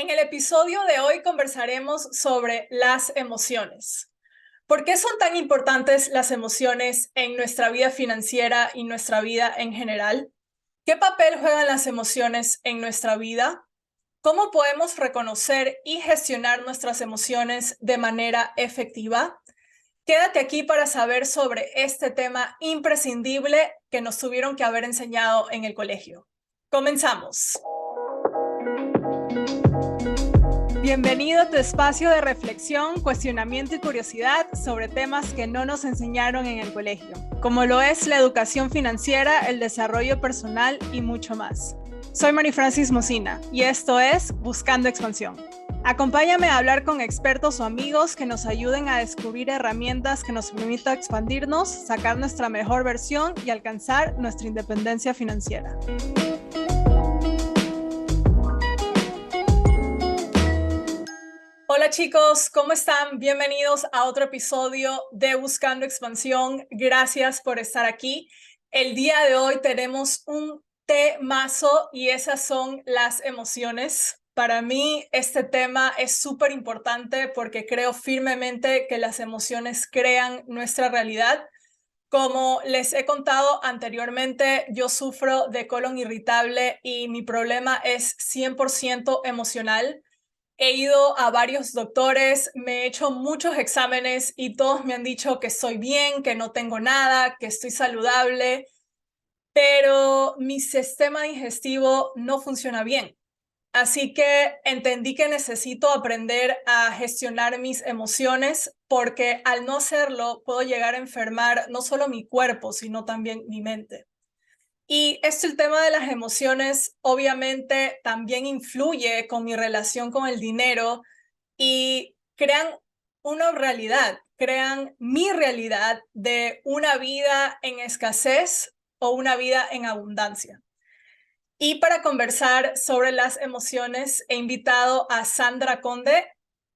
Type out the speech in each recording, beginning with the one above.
En el episodio de hoy conversaremos sobre las emociones. ¿Por qué son tan importantes las emociones en nuestra vida financiera y nuestra vida en general? ¿Qué papel juegan las emociones en nuestra vida? ¿Cómo podemos reconocer y gestionar nuestras emociones de manera efectiva? Quédate aquí para saber sobre este tema imprescindible que nos tuvieron que haber enseñado en el colegio. Comenzamos. Bienvenido a tu espacio de reflexión, cuestionamiento y curiosidad sobre temas que no nos enseñaron en el colegio, como lo es la educación financiera, el desarrollo personal y mucho más. Soy Mari Francis Mocina y esto es Buscando Expansión. Acompáñame a hablar con expertos o amigos que nos ayuden a descubrir herramientas que nos permitan expandirnos, sacar nuestra mejor versión y alcanzar nuestra independencia financiera. Hola chicos, ¿cómo están? Bienvenidos a otro episodio de Buscando Expansión. Gracias por estar aquí. El día de hoy tenemos un temazo y esas son las emociones. Para mí este tema es súper importante porque creo firmemente que las emociones crean nuestra realidad. Como les he contado anteriormente, yo sufro de colon irritable y mi problema es 100% emocional. He ido a varios doctores, me he hecho muchos exámenes y todos me han dicho que estoy bien, que no tengo nada, que estoy saludable, pero mi sistema digestivo no funciona bien. Así que entendí que necesito aprender a gestionar mis emociones porque al no hacerlo puedo llegar a enfermar no solo mi cuerpo, sino también mi mente. Y el tema de las emociones obviamente también influye con mi relación con el dinero y crean una realidad, crean mi realidad de una vida en escasez o una vida en abundancia. Y para conversar sobre las emociones he invitado a Sandra Conde.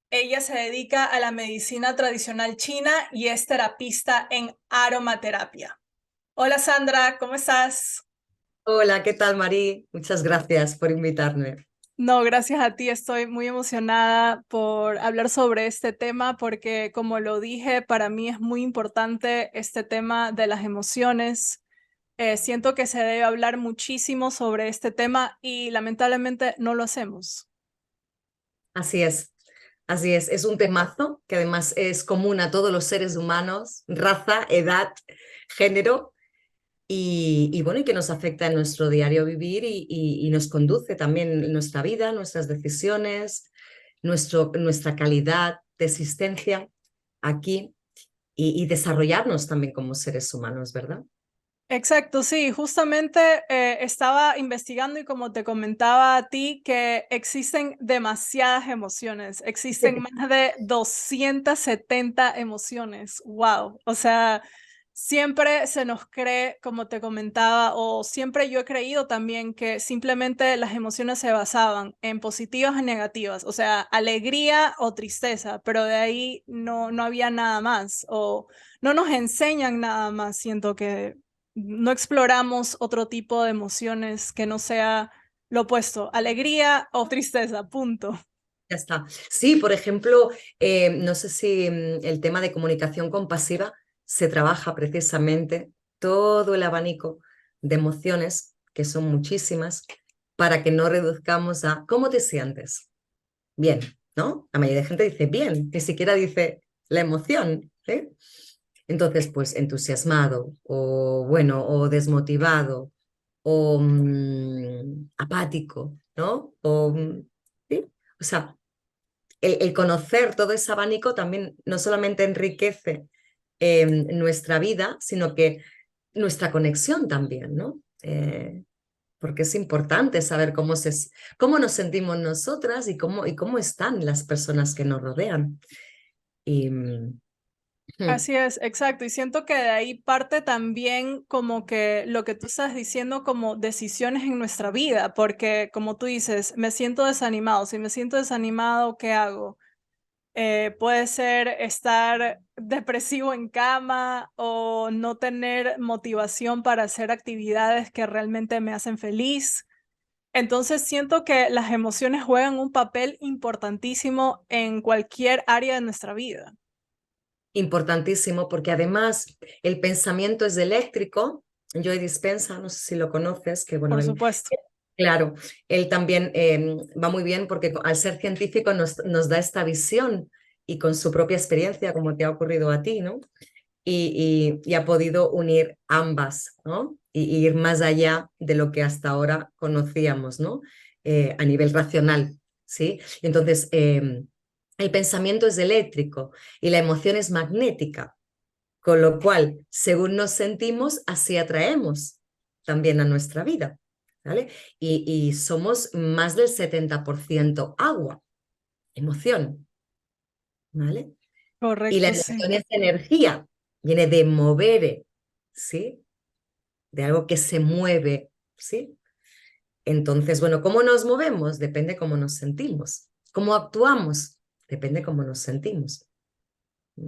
Ella se dedica a la medicina tradicional china y es terapista en aromaterapia. Hola Sandra, ¿cómo estás? Hola, ¿qué tal, Mari? Muchas gracias por invitarme. No, gracias a ti. Estoy muy emocionada por hablar sobre este tema porque, como lo dije, para mí es muy importante este tema de las emociones. Siento que se debe hablar muchísimo sobre este tema y lamentablemente no lo hacemos. Así es, así es. Es un temazo que además es común a todos los seres humanos, raza, edad, género, y bueno, y que nos afecta en nuestro diario vivir y nos conduce también en nuestra vida, nuestras decisiones, nuestra calidad de existencia aquí y desarrollarnos también como seres humanos, ¿verdad? Exacto, sí, justamente estaba investigando y como te comentaba a ti, que existen demasiadas emociones, existen más de 270 emociones, wow, o sea, siempre se nos cree, como te comentaba, o siempre yo he creído también que simplemente las emociones se basaban en positivas y negativas, o sea, alegría o tristeza, pero de ahí no había nada más, o no nos enseñan nada más, siento que no exploramos otro tipo de emociones que no sea lo opuesto, alegría o tristeza, punto. Ya está. Sí, por ejemplo, no sé si el tema de comunicación compasiva se trabaja precisamente todo el abanico de emociones, que son muchísimas, para que no reduzcamos a ¿cómo te sientes? Bien, ¿no? La mayoría de gente dice bien, ni siquiera dice la emoción, ¿sí? Entonces, pues entusiasmado o bueno, o desmotivado o apático, ¿no? ¿Sí? O sea, el conocer todo ese abanico también no solamente enriquece nuestra vida, sino que nuestra conexión también, ¿no? Porque es importante saber cómo nos sentimos nosotras y cómo están las personas que nos rodean. Y, Así es, exacto. Y siento que de ahí parte también como que lo que tú estás diciendo como decisiones en nuestra vida, porque como tú dices, me siento desanimado. Si me siento desanimado, ¿qué hago? Puede ser estar depresivo en cama o no tener motivación para hacer actividades que realmente me hacen feliz. Entonces siento que las emociones juegan un papel importantísimo en cualquier área de nuestra vida. Importantísimo, porque además el pensamiento es eléctrico. Joe Dispenza, no sé si lo conoces, que bueno, Por él, supuesto. claro, él también va muy bien porque al ser científico nos da esta visión y con su propia experiencia, como te ha ocurrido a ti, ¿no? Y ha podido unir ambas, ¿no? Y ir más allá de lo que hasta ahora conocíamos, ¿no? A nivel racional, ¿sí? Entonces, el pensamiento es eléctrico y la emoción es magnética, con lo cual, según nos sentimos, así atraemos también a nuestra vida, ¿vale? Y somos más del 70% agua, emoción, ¿vale? Y la Correcto, sí. emoción es energía, viene de mover, ¿sí? De algo que se mueve, ¿sí? Entonces, bueno, ¿cómo nos movemos? Depende cómo nos sentimos. ¿Cómo actuamos? Depende cómo nos sentimos.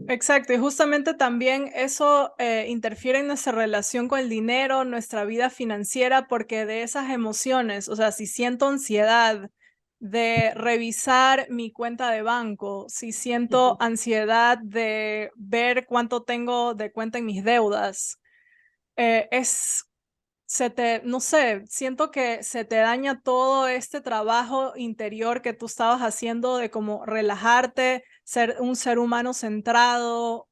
Exacto, y justamente también eso interfiere en nuestra relación con el dinero, nuestra vida financiera, porque de esas emociones, o sea, si siento ansiedad de revisar mi cuenta de banco, si siento ansiedad de ver cuánto tengo de cuenta en mis deudas, es no sé, siento que se te daña todo este trabajo interior que tú estabas haciendo de como relajarte, ser un ser humano centrado,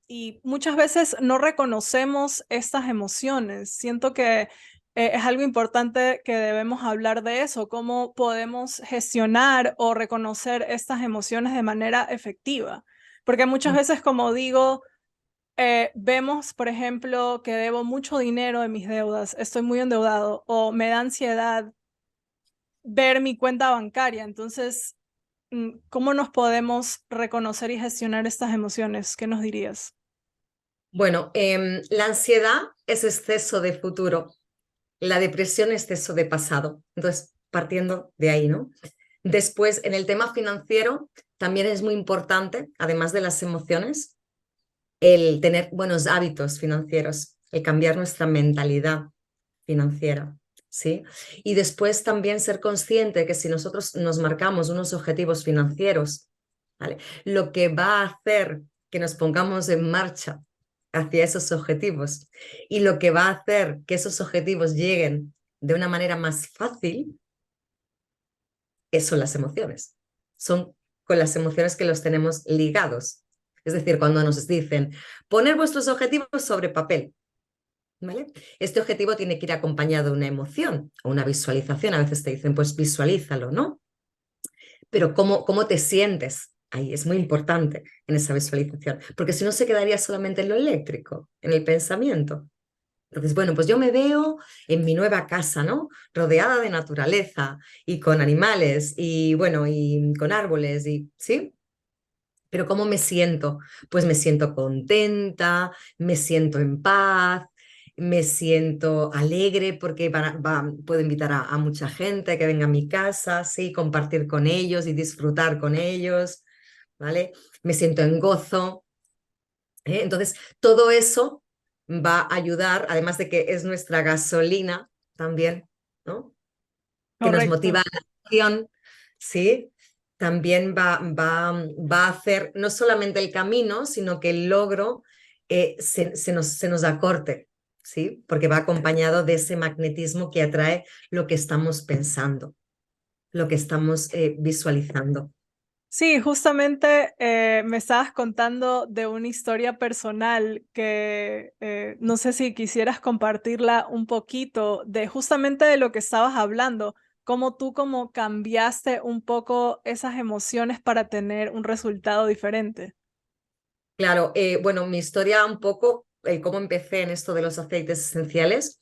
y muchas veces no reconocemos estas emociones. Siento que es algo importante que debemos hablar de eso, cómo podemos gestionar o reconocer estas emociones de manera efectiva. Porque muchas veces, como digo, vemos, por ejemplo, que debo mucho dinero en mis deudas, estoy muy endeudado o me da ansiedad ver mi cuenta bancaria. Entonces, ¿cómo nos podemos reconocer y gestionar estas emociones? ¿Qué nos dirías? Bueno, la ansiedad es exceso de futuro, la depresión es exceso de pasado. Entonces, partiendo de ahí, ¿no? Después, en el tema financiero, también es muy importante, además de las emociones, el tener buenos hábitos financieros, el cambiar nuestra mentalidad financiera, ¿sí? Y después también ser consciente que si nosotros nos marcamos unos objetivos financieros, ¿vale? Lo que va a hacer que nos pongamos en marcha hacia esos objetivos y lo que va a hacer que esos objetivos lleguen de una manera más fácil, son las emociones. Son con las emociones que los tenemos ligados. Es decir, cuando nos dicen, poner vuestros objetivos sobre papel, ¿vale? Este objetivo tiene que ir acompañado de una emoción o una visualización. A veces te dicen, pues visualízalo, ¿no? Pero ¿cómo te sientes? Ahí es muy importante en esa visualización, porque si no se quedaría solamente en lo eléctrico, en el pensamiento. Entonces, bueno, pues yo me veo en mi nueva casa, ¿no? Rodeada de naturaleza y con animales y bueno, y con árboles y, ¿sí? Pero ¿cómo me siento? Pues me siento contenta, me siento en paz, me siento alegre porque puedo invitar a mucha gente que venga a mi casa, sí, compartir con ellos y disfrutar con ellos, ¿vale? Me siento en gozo. Entonces, todo eso va a ayudar, además de que es nuestra gasolina también, ¿no? Que nos motiva Correcto. a la acción, ¿sí? También va a hacer no solamente el camino, sino que el logro se nos acorte, ¿sí? Porque va acompañado de ese magnetismo que atrae lo que estamos pensando, lo que estamos visualizando. Sí, justamente me estabas contando de una historia personal que no sé si quisieras compartirla un poquito de justamente de lo que estabas hablando, cómo tú como cambiaste un poco esas emociones para tener un resultado diferente. Claro, bueno, mi historia un poco, cómo empecé en esto de los aceites esenciales,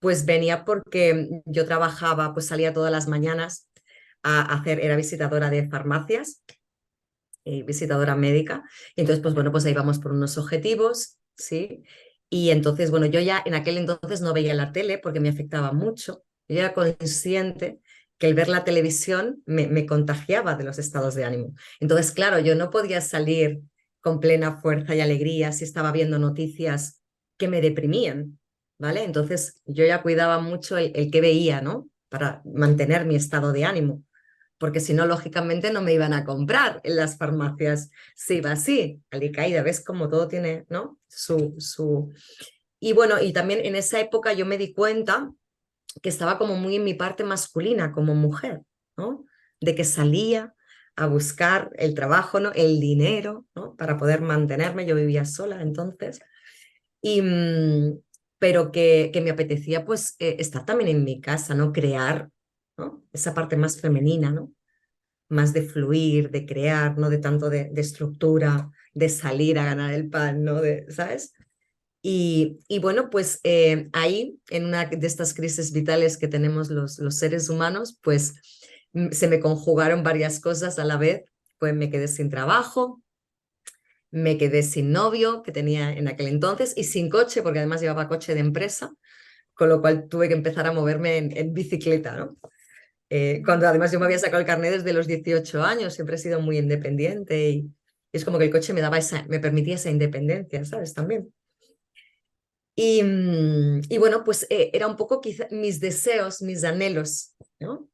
pues venía porque yo trabajaba, pues salía todas las mañanas era visitadora de farmacias, visitadora médica, y entonces, pues bueno, pues ahí vamos por unos objetivos, ¿sí? Y entonces, bueno, yo ya en aquel entonces no veía la tele porque me afectaba mucho, yo era consciente que el ver la televisión me contagiaba de los estados de ánimo. Entonces, claro, yo no podía salir con plena fuerza y alegría si estaba viendo noticias que me deprimían, ¿vale? Entonces yo ya cuidaba mucho el que veía, ¿no? para mantener mi estado de ánimo, porque si no, lógicamente no me iban a comprar en las farmacias. Si iba así, alicaída, ves cómo todo tiene, ¿no? Y bueno, y también en esa época yo me di cuenta que estaba como muy en mi parte masculina como mujer, ¿no? De que salía a buscar el trabajo, ¿no? El dinero, ¿no? Para poder mantenerme. Yo vivía sola entonces. Y, pero que me apetecía pues estar también en mi casa, ¿no? Crear, ¿no? Esa parte más femenina, ¿no? Más de fluir, de crear, no de tanto de estructura, de salir a ganar el pan, ¿no? ¿Sabes? Y bueno, pues ahí, en una de estas crisis vitales que tenemos los seres humanos, pues se me conjugaron varias cosas a la vez. Pues me quedé sin trabajo, me quedé sin novio que tenía en aquel entonces y sin coche, porque además llevaba coche de empresa, con lo cual tuve que empezar a moverme en bicicleta, ¿no? Cuando además yo me había sacado el carnet desde los 18 años, siempre he sido muy independiente y es como que el coche me daba me permitía esa independencia, ¿sabes? También. Y bueno, pues era un poco quizá mis deseos, mis anhelos, ¿no?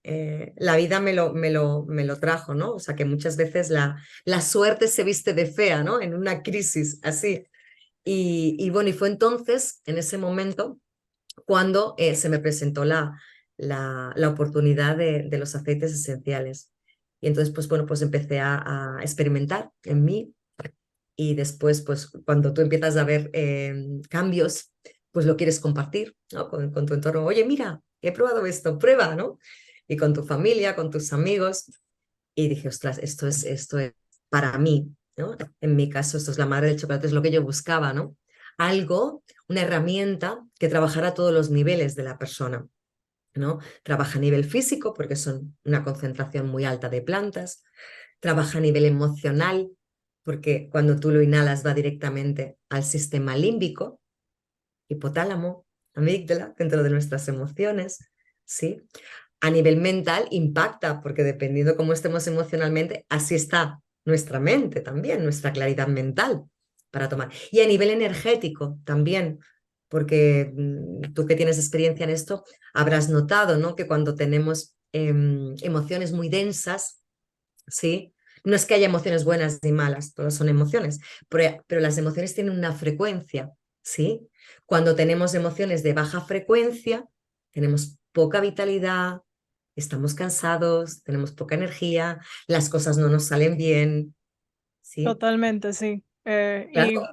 La vida me lo trajo, ¿no? O sea que muchas veces la suerte se viste de fea, ¿no? En una crisis así. Y bueno, y fue entonces, en ese momento, cuando se me presentó la oportunidad de los aceites esenciales. Y entonces, pues bueno, pues empecé a experimentar en mí y después, pues cuando tú empiezas a ver cambios, pues lo quieres compartir, ¿no? Con tu entorno. Oye, mira, he probado esto, prueba, ¿no? Y con tu familia, con tus amigos. Y dije, ostras, esto es para mí, ¿no? En mi caso, esto es la madre del chocolate, es lo que yo buscaba, ¿no? Algo, una herramienta que trabajara a todos los niveles de la persona, ¿no? Trabaja a nivel físico, porque son una concentración muy alta de plantas, trabaja a nivel emocional, porque cuando tú lo inhalas va directamente al sistema límbico, hipotálamo, amígdala, dentro de nuestras emociones, ¿sí? A nivel mental impacta, porque dependiendo cómo estemos emocionalmente, así está nuestra mente también, nuestra claridad mental para tomar. Y a nivel energético también, porque tú que tienes experiencia en esto, habrás notado, ¿no? Que cuando tenemos emociones muy densas, ¿sí? No es que haya emociones buenas ni malas, todas son emociones, pero las emociones tienen una frecuencia, ¿sí? Cuando tenemos emociones de baja frecuencia, tenemos poca vitalidad, estamos cansados, tenemos poca energía, las cosas no nos salen bien, ¿sí? Totalmente, sí. Claro.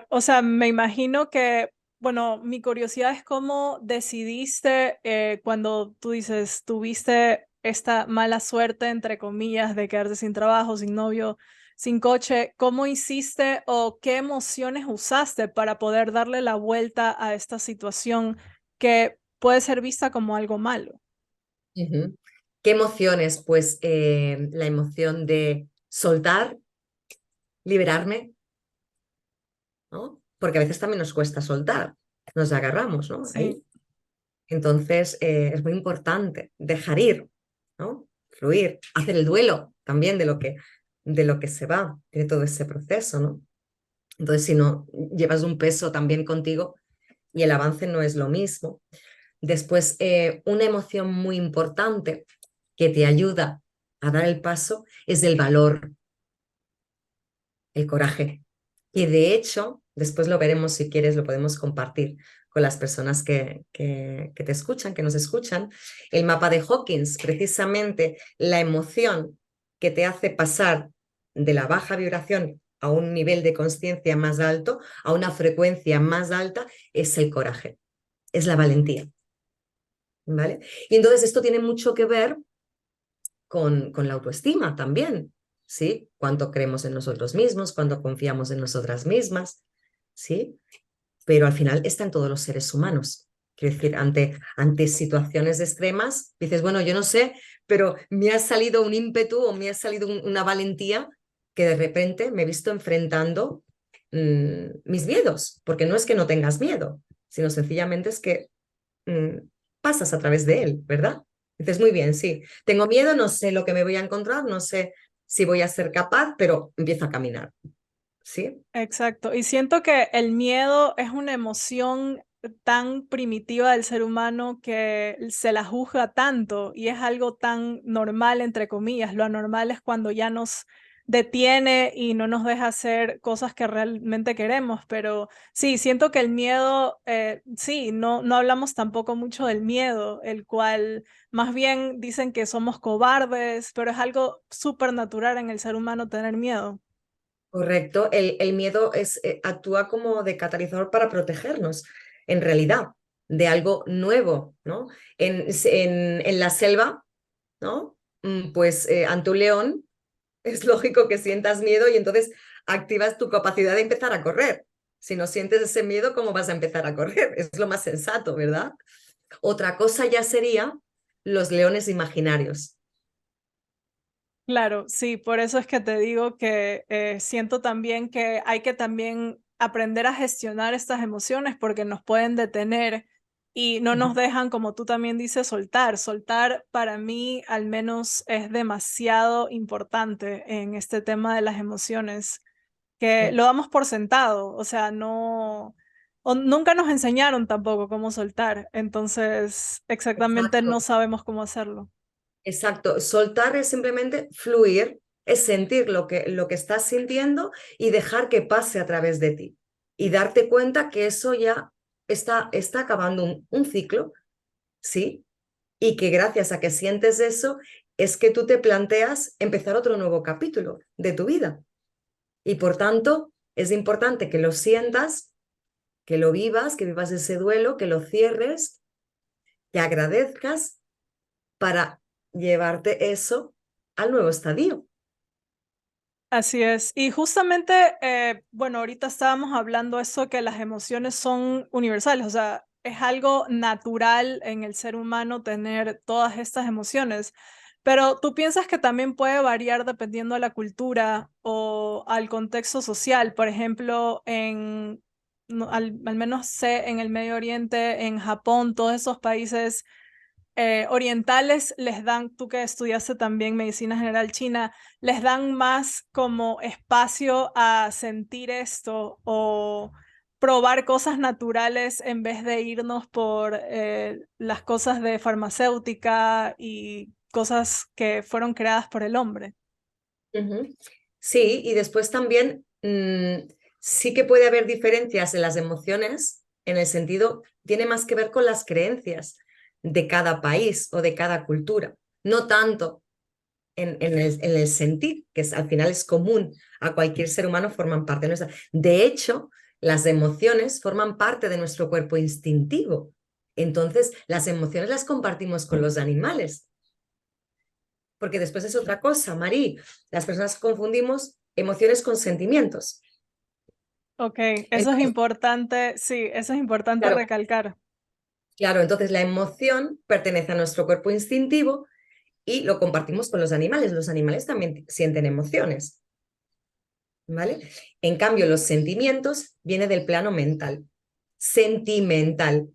O sea, me imagino que, bueno, mi curiosidad es cómo decidiste cuando tú dices, tuviste esta mala suerte, entre comillas, de quedarte sin trabajo, sin novio, sin coche, ¿cómo hiciste o qué emociones usaste para poder darle la vuelta a esta situación que puede ser vista como algo malo? Ujú. ¿Qué emociones? Pues la emoción de soltar, liberarme, ¿no? Porque a veces también nos cuesta soltar, nos agarramos, ¿no? Sí, Ahí. Entonces, es muy importante dejar ir, ¿no? Fluir, hacer el duelo también de lo que se va, de todo ese proceso, ¿no? Entonces, si no, llevas un peso también contigo y el avance no es lo mismo. Después, una emoción muy importante que te ayuda a dar el paso es el valor, el coraje. Y de hecho, después lo veremos si quieres, lo podemos compartir con las personas que te escuchan, que nos escuchan. El mapa de Hawkins, precisamente la emoción que te hace pasar de la baja vibración a un nivel de conciencia más alto, a una frecuencia más alta, es el coraje, es la valentía. ¿Vale? Y entonces esto tiene mucho que ver con la autoestima también, ¿sí? Cuánto creemos en nosotros mismos, cuánto confiamos en nosotras mismas, ¿sí? Pero al final está en todos los seres humanos. Quiero decir, ante situaciones extremas, dices, bueno, yo no sé, pero me ha salido un ímpetu o me ha salido una valentía que de repente me he visto enfrentando mis miedos, porque no es que no tengas miedo, sino sencillamente es que mm, pasas a través de él, ¿verdad? Dices, muy bien, sí, tengo miedo, no sé lo que me voy a encontrar, no sé si voy a ser capaz, pero empiezo a caminar, ¿sí? exacto. Y siento que el miedo es una emoción tan primitiva del ser humano que se la juzga tanto y es algo tan normal, entre comillas. Lo anormal es cuando ya nos detiene y no nos deja hacer cosas que realmente queremos, pero sí, siento que el miedo, sí, no hablamos tampoco mucho del miedo, el cual más bien dicen que somos cobardes, pero es algo súper natural en el ser humano tener miedo. Correcto, el miedo actúa como de catalizador para protegernos, en realidad, de algo nuevo, ¿no? En la selva, ¿no? Pues ante un león es lógico que sientas miedo y entonces activas tu capacidad de empezar a correr. Si no sientes ese miedo, ¿cómo vas a empezar a correr? Es lo más sensato, ¿verdad? Otra cosa ya sería los leones imaginarios. Claro, sí, por eso es que te digo que siento también que hay que también aprender a gestionar estas emociones porque nos pueden detener y no nos Ujú. dejan, como tú también dices, soltar. Soltar para mí al menos es demasiado importante en este tema de las emociones, que Sí, lo damos por sentado, o sea, o nunca nos enseñaron tampoco cómo soltar, entonces exactamente no exacto. sabemos cómo hacerlo. Exacto, soltar es simplemente fluir, es sentir lo que estás sintiendo y dejar que pase a través de ti y darte cuenta que eso ya está acabando un ciclo, ¿sí? Y que gracias a que sientes eso es que tú te planteas empezar otro nuevo capítulo de tu vida. Y por tanto, es importante que lo sientas, que vivas ese duelo, que lo cierres, que agradezcas para llevarte eso al nuevo estadio. Así es. Y justamente, bueno, ahorita estábamos hablando eso que las emociones son universales, o sea, es algo natural en el ser humano tener todas estas emociones, pero ¿tú piensas que también puede variar dependiendo de la cultura o al contexto social? Por ejemplo, al menos sé, en el Medio Oriente, en Japón, todos esos países orientales les dan, tú que estudiaste también medicina general china, les dan más como espacio a sentir esto o probar cosas naturales en vez de irnos por las cosas de farmacéutica y cosas que fueron creadas por el hombre. Ujú. Sí, y después también sí que puede haber diferencias en las emociones, en el sentido, tiene más que ver con las creencias de cada país o de cada cultura, no tanto en el sentir, que al final es común a cualquier ser humano, forman parte de nuestra. De hecho, las emociones forman parte de nuestro cuerpo instintivo. Entonces, las emociones las compartimos con los animales. Porque después es otra cosa, Marí. Las personas confundimos emociones con sentimientos. Ok, eso es Entonces, importante, sí, eso es importante claro, recalcar. claro, entonces la emoción pertenece a nuestro cuerpo instintivo y lo compartimos con los animales. Los animales también sienten emociones, ¿vale? En cambio, los sentimientos vienen del plano mental, sentimental,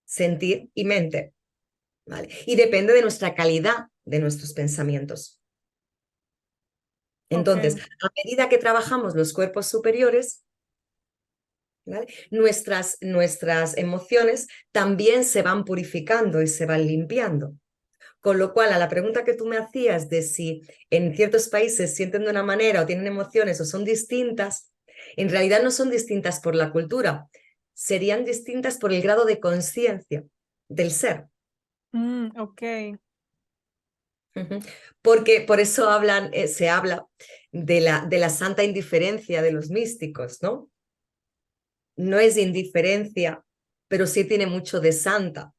sentir y mente, ¿vale? Y depende de nuestra calidad de nuestros pensamientos. Entonces, Ok. a medida que trabajamos los cuerpos superiores, ¿vale? Nuestras emociones también se van purificando y se van limpiando. Con lo cual, a la pregunta que tú me hacías de si en ciertos países sienten de una manera o tienen emociones o son distintas, en realidad no son distintas por la cultura, serían distintas por el grado de conciencia del ser. Ok. Ujú. Porque por eso se habla de la santa indiferencia de los místicos, ¿no? No es indiferencia, pero sí tiene mucho de santa,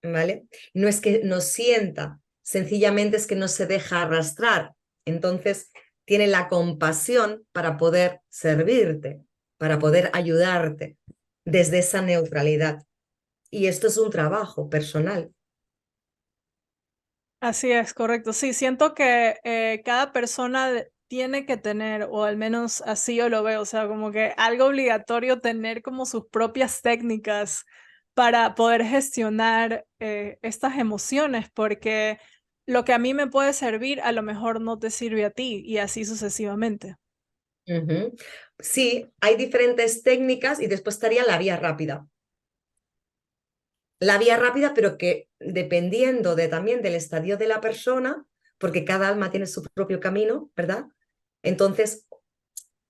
¿vale? No es que no sienta, sencillamente es que no se deja arrastrar. Entonces, tiene la compasión para poder servirte, para poder ayudarte desde esa neutralidad. Y esto es un trabajo personal. Así es, correcto. Sí, siento que cada persona tiene que tener, o al menos así yo lo veo, o sea, como que algo obligatorio tener como sus propias técnicas para poder gestionar estas emociones, porque lo que a mí me puede servir a lo mejor no te sirve a ti y así sucesivamente. Ujú. Sí, hay diferentes técnicas y después estaría la vía rápida. la vía rápida, pero que dependiendo también del estadio de la persona, porque cada alma tiene su propio camino, ¿verdad? Entonces,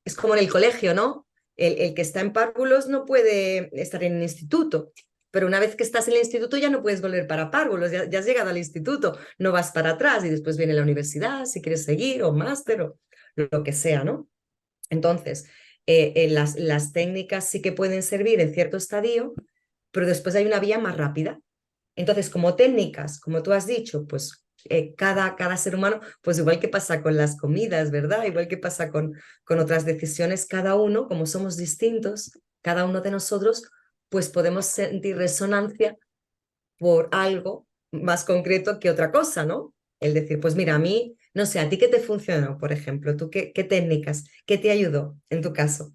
es como en el colegio, ¿no? El que está en párvulos no puede estar en el instituto, pero una vez que estás en el instituto ya no puedes volver para párvulos, ya has llegado al instituto, no vas para atrás y después viene la universidad, si quieres seguir, o máster, o lo que sea, ¿no? Entonces, las técnicas sí que pueden servir en cierto estadio, pero después hay una vía más rápida. Entonces, como técnicas, como tú has dicho, pues cada ser humano, pues igual que pasa con las comidas, ¿verdad? Igual que pasa con otras decisiones, cada uno, como somos distintos, cada uno de nosotros, pues podemos sentir resonancia por algo más concreto que otra cosa, ¿no? El decir, pues mira, a mí, no sé, a ti qué te funcionó, por ejemplo, tú qué técnicas, qué te ayudó en tu caso.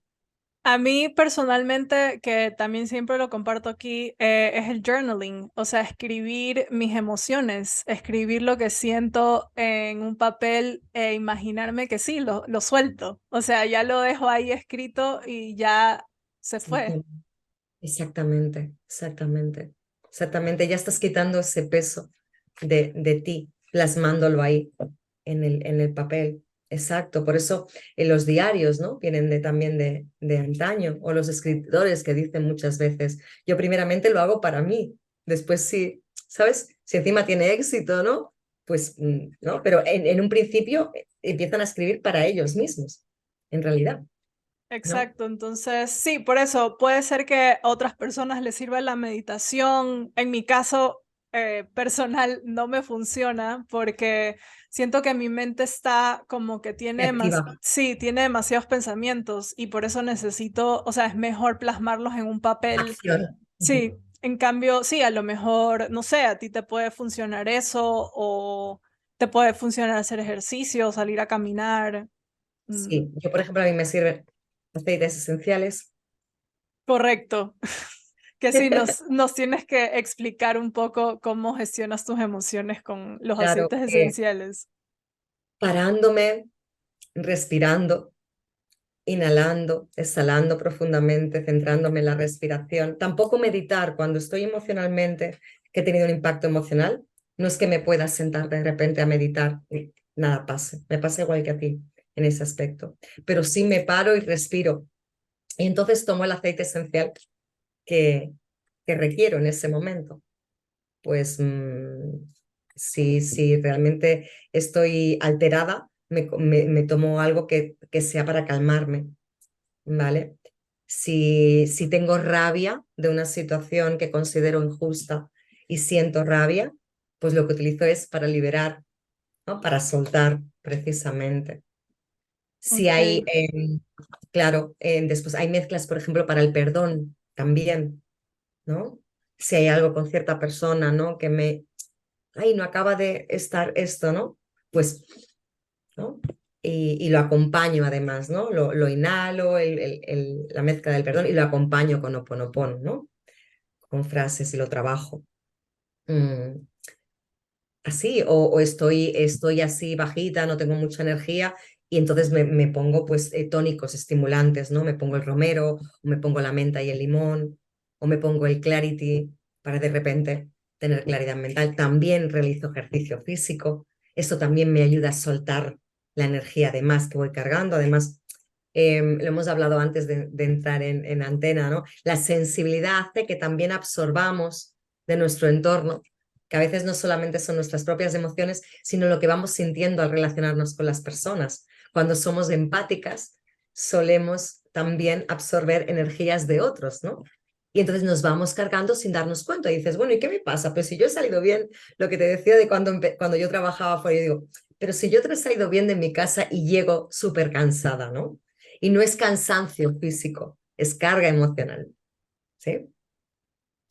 A mí personalmente, que también siempre lo comparto aquí, es el journaling, o sea, escribir mis emociones, escribir lo que siento en un papel e imaginarme que sí, lo suelto, o sea, ya lo dejo ahí escrito y ya se fue. Exactamente, exactamente, exactamente. Ya estás quitando ese peso de ti, plasmándolo ahí en el papel. Exacto, por eso en los diarios, ¿no? Vienen también de antaño, o los escritores que dicen muchas veces, yo primeramente lo hago para mí, después sí, ¿sabes? Si encima tiene éxito, ¿no? Pues, ¿no? Pero en un principio empiezan a escribir para ellos mismos, en realidad, ¿no? Exacto, entonces sí, por eso puede ser que a otras personas les sirva la meditación. En mi caso personal no me funciona porque siento que mi mente está como que Y activa sí, tiene demasiados pensamientos y por eso necesito, o sea, es mejor plasmarlos en un papel. acción. Sí, en cambio, sí, a lo mejor, no sé, a ti te puede funcionar eso o te puede funcionar hacer ejercicio, salir a caminar. mm, Sí, yo por ejemplo a mí me sirven aceites esenciales. Correcto. Que sí, nos tienes que explicar un poco cómo gestionas tus emociones con los Claro, aceites esenciales. parándome, respirando, inhalando, exhalando profundamente, centrándome en la respiración. Tampoco meditar cuando estoy emocionalmente, que he tenido un impacto emocional. No es que me pueda sentar de repente a meditar y nada pase. Me pasa igual que a ti en ese aspecto. Pero sí me paro y respiro. Y entonces tomo el aceite esencial que, que requiero en ese momento. Pues si realmente estoy alterada, me tomo algo que sea para calmarme, ¿vale? Si tengo rabia de una situación que considero injusta y siento rabia, pues lo que utilizo es para liberar, ¿no? Para soltar precisamente. Si hay, Ok, claro, después hay mezclas, por ejemplo, para el perdón también, ¿no? Si hay algo con cierta persona, ¿no? Que ay, no acaba de estar esto, ¿no? Pues, ¿no? Y lo acompaño además, ¿no? Lo inhalo, la mezcla del perdón, y lo acompaño con Ho'oponopono, ¿no? Con frases y lo trabajo. Mm, así, o estoy así bajita, no tengo mucha energía, y entonces me pongo pues tónicos estimulantes, ¿no? Me pongo el romero, o me pongo la menta y el limón, o me pongo el Clarity para de repente tener claridad mental. También realizo ejercicio físico, eso también me ayuda a soltar la energía además que voy cargando. Además, lo hemos hablado antes de entrar en antena, ¿no? La sensibilidad hace que también absorbamos de nuestro entorno, que a veces no solamente son nuestras propias emociones, sino lo que vamos sintiendo al relacionarnos con las personas. Cuando somos empáticas, solemos también absorber energías de otros, ¿no? Y entonces nos vamos cargando sin darnos cuenta. Y dices, bueno, ¿y qué me pasa? Pues si yo he salido bien, lo que te decía de cuando yo trabajaba fuera, yo digo, pero si yo he salido bien de mi casa y llego súper cansada, ¿no? Y no es cansancio físico, es carga emocional, ¿sí?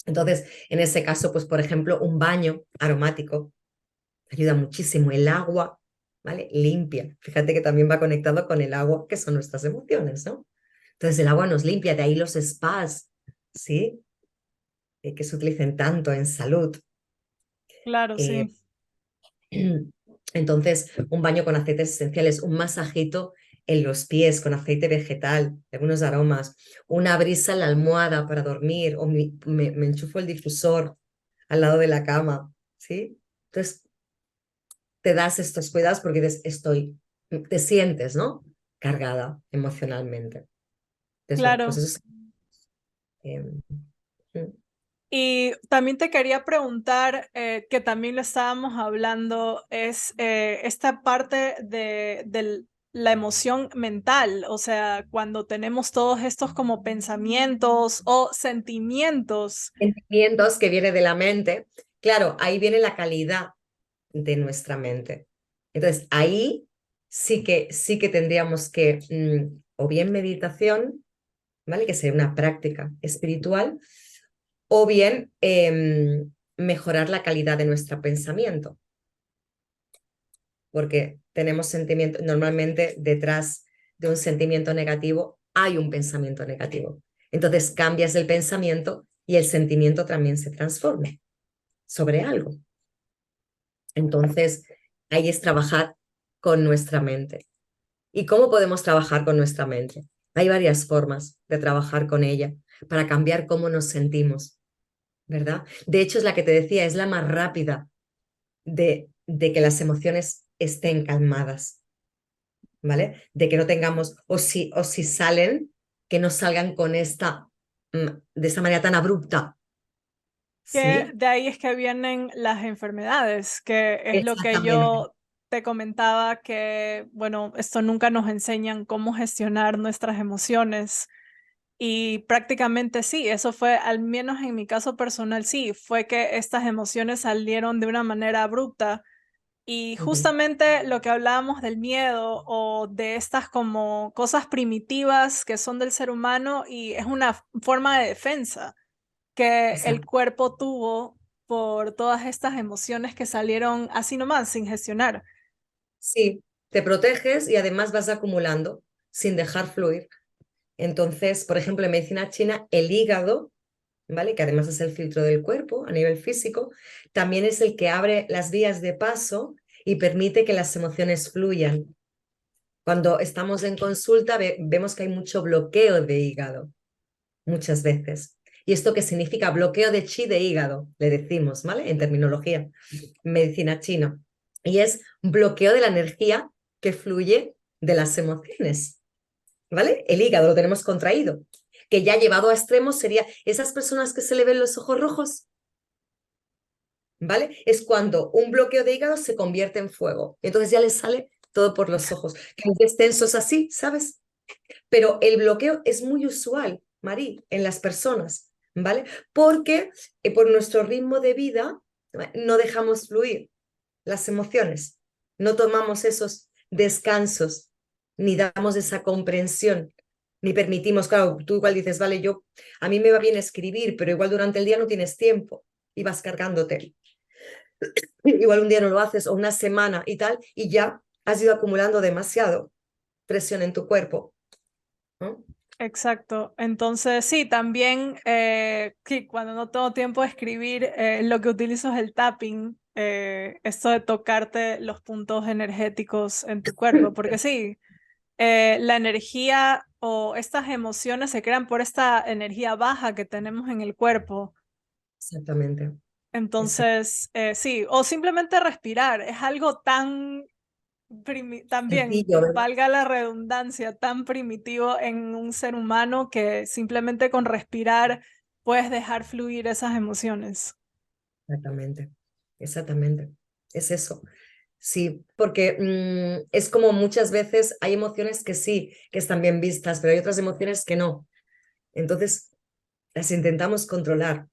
Entonces, en ese caso, pues por ejemplo, un baño aromático ayuda muchísimo. El agua, ¿vale? Limpia. Fíjate que también va conectado con el agua, que son nuestras emociones, ¿no? Entonces, el agua nos limpia, de ahí los spas, ¿sí? Que se utilicen tanto en salud. claro, Eh, sí. entonces, un baño con aceites esenciales, un masajito en los pies con aceite vegetal, algunos aromas, una brisa en la almohada para dormir, o me enchufo el difusor, al lado de la cama, ¿sí? Entonces, te das estos cuidados porque dices, te sientes, ¿no? Cargada emocionalmente. Entonces, bueno, pues Claro. eso es... eh, mm, Y también te quería preguntar, que también lo estábamos hablando, es esta parte de la emoción mental, o sea, cuando tenemos todos estos como pensamientos o sentimientos. sentimientos que viene de la mente, claro, ahí viene la calidad de nuestra mente. Entonces, ahí sí que tendríamos que, o bien meditación, ¿vale? Que sería una práctica espiritual, o bien mejorar la calidad de nuestro pensamiento, porque tenemos sentimientos, normalmente detrás de un sentimiento negativo hay un pensamiento negativo. Entonces cambias el pensamiento y el sentimiento también se transforma sobre algo. Entonces, ahí es trabajar con nuestra mente. ¿Y cómo podemos trabajar con nuestra mente? Hay varias formas de trabajar con ella para cambiar cómo nos sentimos, ¿verdad? De hecho, es la que te decía, es la más rápida de que las emociones estén calmadas, ¿vale? De que no tengamos, o si salen, que no salgan con de esta manera tan abrupta, Que ¿sí? de ahí es que vienen las enfermedades, que es lo que Exactamente. yo te comentaba, que bueno, esto nunca nos enseñan cómo gestionar nuestras emociones. Y prácticamente sí, eso fue, al menos en mi caso personal, sí, fue que estas emociones salieron de una manera abrupta. Y Ujú. justamente lo que hablábamos del miedo o de estas como cosas primitivas que son del ser humano y es una forma de defensa que el Exacto. cuerpo tuvo por todas estas emociones que salieron así nomás, sin gestionar. Sí, te proteges y además vas acumulando sin dejar fluir. Entonces, por ejemplo, en medicina china, el hígado, ¿vale? Que además es el filtro del cuerpo a nivel físico, también es el que abre las vías de paso y permite que las emociones fluyan. Cuando estamos en consulta vemos que hay mucho bloqueo de hígado, muchas veces. ¿Y esto qué significa? Bloqueo de chi de hígado, le decimos, ¿vale? En terminología medicina china. Y es bloqueo de la energía que fluye de las emociones, ¿vale? El hígado lo tenemos contraído, que ya llevado a extremos sería esas personas que se le ven los ojos rojos, ¿vale? Es cuando un bloqueo de hígado se convierte en fuego. Entonces ya les sale todo por los ojos. Que hay descensos así, ¿sabes? Pero el bloqueo es muy usual, Marí, en las personas, ¿vale? Porque por nuestro ritmo de vida no dejamos fluir las emociones, no tomamos esos descansos, ni damos esa comprensión, ni permitimos, claro, tú igual dices, vale, a mí me va bien escribir, pero igual durante el día no tienes tiempo y vas cargándote. Igual un día no lo haces o una semana y tal, y ya has ido acumulando demasiado presión en tu cuerpo, ¿no? Exacto. Entonces, sí, también sí, cuando no tengo tiempo de escribir, lo que utilizo es el tapping, esto de tocarte los puntos energéticos en tu cuerpo, porque sí, la energía o estas emociones se crean por esta energía baja que tenemos en el cuerpo. Exactamente, exacto. Entonces, sí, o simplemente respirar, es algo tan también, Sencillo, ¿verdad? valga la redundancia, tan primitivo en un ser humano que simplemente con respirar puedes dejar fluir esas emociones. Exactamente, exactamente. Es eso. Sí, porque es como muchas veces hay emociones que sí, que están bien vistas, pero hay otras emociones que no. Entonces, las intentamos controlar.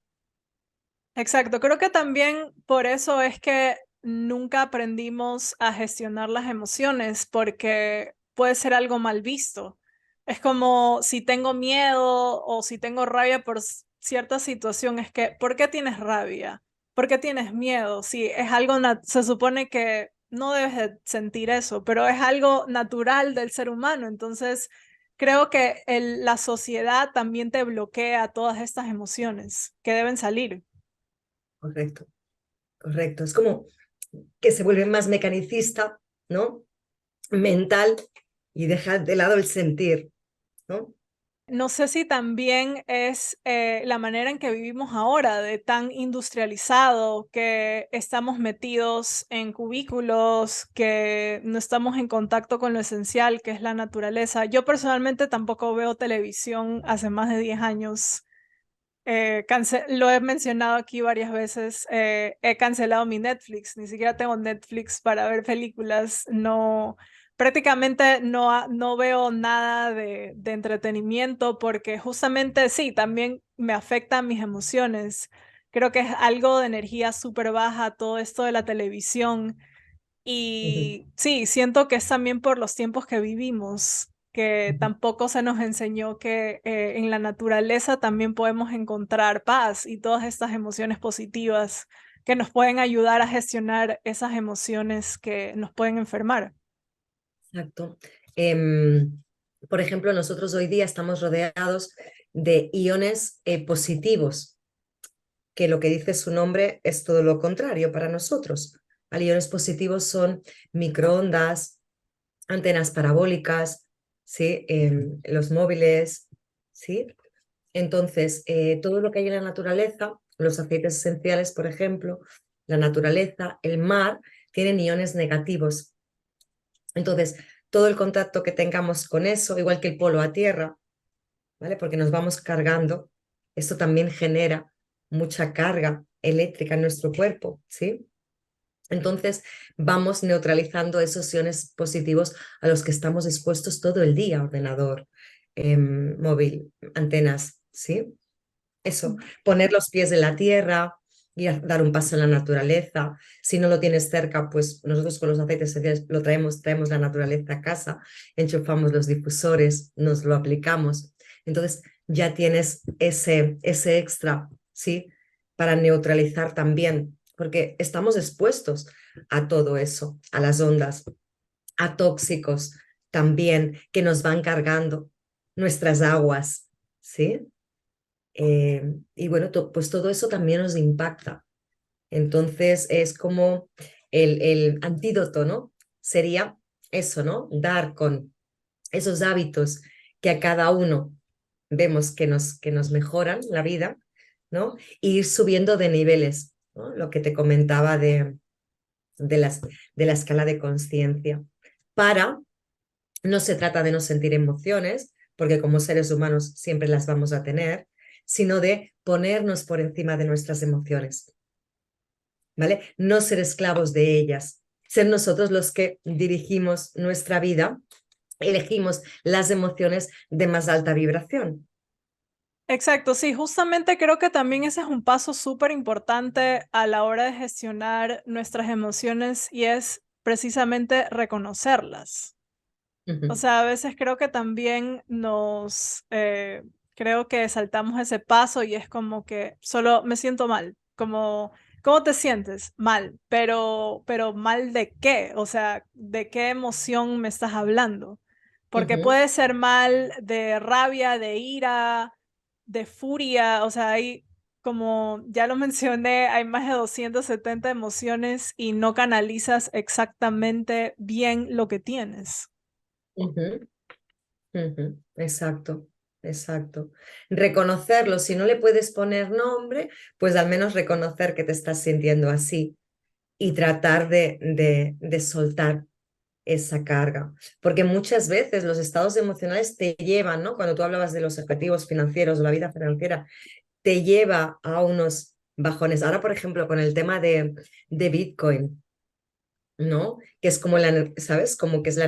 Exacto, creo que también por eso es que nunca aprendimos a gestionar las emociones, porque puede ser algo mal visto. Es como si tengo miedo o si tengo rabia por cierta situación, es que, ¿por qué tienes rabia? ¿Por qué tienes miedo? Si es algo, se supone que no debes de sentir eso, pero es algo natural del ser humano. Entonces, creo que la sociedad también te bloquea todas estas emociones que deben salir. Correcto, correcto. Es como que se vuelve más mecanicista, ¿no? Mental y deja de lado el sentir, ¿no? No sé si también es la manera en que vivimos ahora, de tan industrializado, que estamos metidos en cubículos, que no estamos en contacto con lo esencial, que es la naturaleza. Yo personalmente tampoco veo televisión hace más de 10 años. Lo he mencionado aquí varias veces. He cancelado mi Netflix, ni siquiera tengo Netflix para ver películas. No, prácticamente no veo nada de entretenimiento porque justamente sí, también me afectan mis emociones. Creo que es algo de energía súper baja todo esto de la televisión. Ujú. Y sí, siento que es también por los tiempos que vivimos, que Ujú. tampoco se nos enseñó que en la naturaleza también podemos encontrar paz y todas estas emociones positivas que nos pueden ayudar a gestionar esas emociones que nos pueden enfermar. Exacto. Em, por ejemplo, nosotros hoy día estamos rodeados de iones positivos, que lo que dice su nombre es todo lo contrario para nosotros. ¿Vale? Iones positivos son microondas, antenas parabólicas, ¿sí? Los móviles, ¿sí? Entonces, todo lo que hay en la naturaleza, los aceites esenciales, por ejemplo, la naturaleza, el mar, tienen iones negativos. Entonces, todo el contacto que tengamos con eso, igual que el polo a tierra, ¿vale? Porque nos vamos cargando, esto también genera mucha carga eléctrica en nuestro cuerpo, ¿sí? Entonces, vamos neutralizando esos iones positivos a los que estamos expuestos todo el día, ordenador, móvil, antenas, ¿sí? Eso, poner los pies en la tierra y dar un paso en la naturaleza. Si no lo tienes cerca, pues nosotros con los aceites esenciales lo traemos la naturaleza a casa, enchufamos los difusores, nos lo aplicamos. Entonces ya tienes ese extra, ¿sí? Para neutralizar también, porque estamos expuestos a todo eso, a las ondas, a tóxicos también que nos van cargando nuestras aguas, ¿sí? Y bueno, pues todo eso también nos impacta. Entonces es como el antídoto, ¿no? Sería eso, ¿no? Dar con esos hábitos que a cada uno vemos que nos mejoran la vida, ¿no? E ir subiendo de niveles, ¿no? Lo que te comentaba de, las, de la escala de conciencia. Para, no se trata de no sentir emociones, porque como seres humanos siempre las vamos a tener, sino de ponernos por encima de nuestras emociones, ¿vale? No ser esclavos de ellas, ser nosotros los que dirigimos nuestra vida, elegimos las emociones de más alta vibración. Exacto, sí, justamente creo que también ese es un paso súper importante a la hora de gestionar nuestras emociones y es precisamente reconocerlas. O Ujú. sea, a veces creo que también creo que saltamos ese paso y es como que solo me siento mal, como, ¿cómo te sientes? Mal, pero ¿mal de qué? O sea, ¿de qué emoción me estás hablando? Porque Ujú. puede ser mal de rabia, de ira, de furia, o sea, hay, como ya lo mencioné, hay más de 270 emociones y no canalizas exactamente bien lo que tienes. Ujú. Ujú. Exacto, exacto. Reconocerlo, si no le puedes poner nombre, pues al menos reconocer que te estás sintiendo así y tratar de soltar esa carga. Porque muchas veces los estados emocionales te llevan, ¿no? Cuando tú hablabas de los objetivos financieros o la vida financiera, te lleva a unos bajones. Ahora, por ejemplo, con el tema de Bitcoin, ¿no? Que es como ¿sabes? Como que es